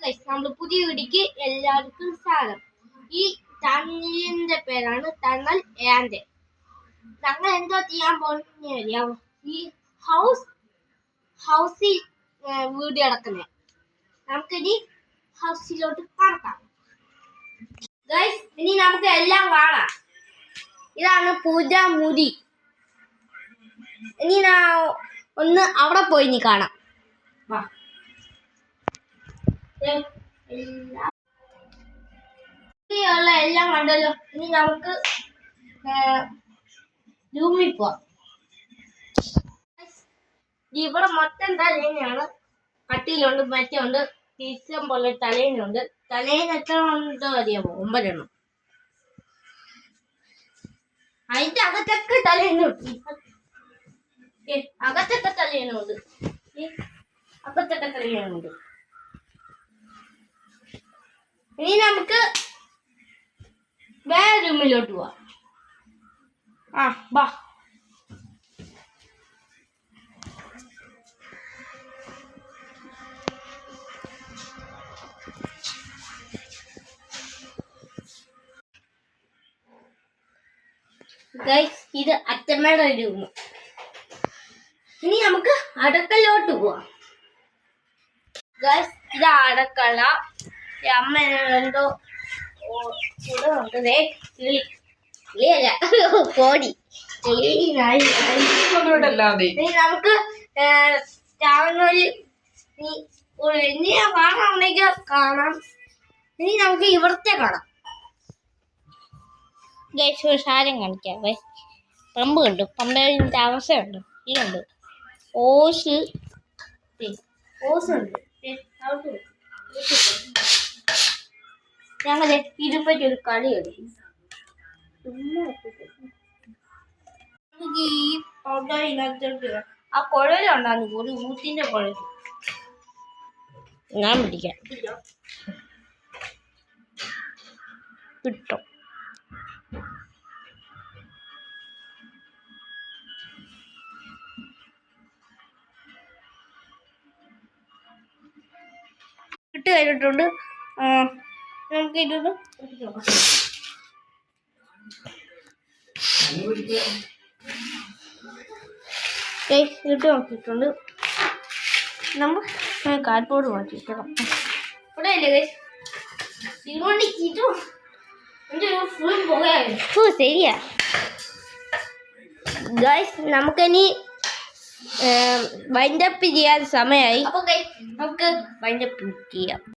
നമ്മൾ പുതിയ വീടിക്ക് എല്ലാവർക്കും സ്വാഗതം. ഈ ടണലിന്റെ പേരാണ് ടണൽ ആൻഡ്. ഞങ്ങൾ എന്തോ ചെയ്യാൻ പോകുന്ന ഈ ഹൗസിൽ വീട് കിടക്കുന്നത്. നമുക്കിനി ഹൗസിലോട്ട് കടക്കാം. ഇനി നമുക്ക് എല്ലാം കാണാം. ഇതാണ് പൂജ മുറി. ഇനി ഒന്ന് അവിടെ പോയി കാണാം. വാ. എല്ലാം കണ്ടല്ലോ. ഇനി നമുക്ക് റൂമിൽ പോവാം. ഇവിടെ മൊത്തം തലേനാണ്. കട്ടിയിലുണ്ട്, മറ്റുണ്ട്, ടീച്ചം പോലെ തലേനുണ്ട്. തലേന് എത്ര ഉണ്ടോ അറിയാമോ? 9 എണ്ണം. അതിന്റെ അകത്തൊക്കെ തലേനുണ്ട്. അകത്തൊക്കെ തലേനുണ്ട്. അകത്തൊക്കെ തലേനുണ്ട്. ഇനി നമുക്ക് വേറെ റൂമിലോട്ട് പോവാം. ബാ. ഇത് അച്ഛമ്മയുടെ റൂം. ഇനി നമുക്ക് അടുക്കളയിലോട്ട് പോവാം. ഇത് അടുക്കള. അമ്മ എന്തോ കോടി. നമുക്ക് ഇനി കാണാമെങ്കിൽ കാണാം. ഇനി നമുക്ക് ഇവിടുത്തെ കാണാം. സാരം കാണിക്കാവേ. പമ്പ് കണ്ടു. പമ്പിന്റെ അവസ്ഥയുണ്ട്. ഇതുണ്ട് ഓസ് ഉണ്ട്. ഞങ്ങളെ ഇരുപറ്റി ഒരു കളി കളിക്കും. നമുക്ക് ഈ പൗഡർ ഇതിനകത്തോട്ട് ആ കുഴലുണ്ടാകുന്നു. ഒരു ഊത്തിന്റെ കുഴൽ ഞാൻ പിടിക്കാം. കിട്ടും. ഇട്ട് കഴിഞ്ഞിട്ടുണ്ട്. നമുക്ക് ഇതൊന്ന് ഇട്ട് നോക്കിയിട്ടുണ്ട്. നമ്മൾ കാർഡ്ബോർഡ് മാറ്റിയിട്ടണം. ഇവിടെ അല്ലേ ശരിയാ ഗൈസ്. നമുക്കിനി വൈൻഡപ്പ് ചെയ്യാൻ സമയമായി. നമുക്ക് വൈൻഡപ്പ് ചെയ്യാം.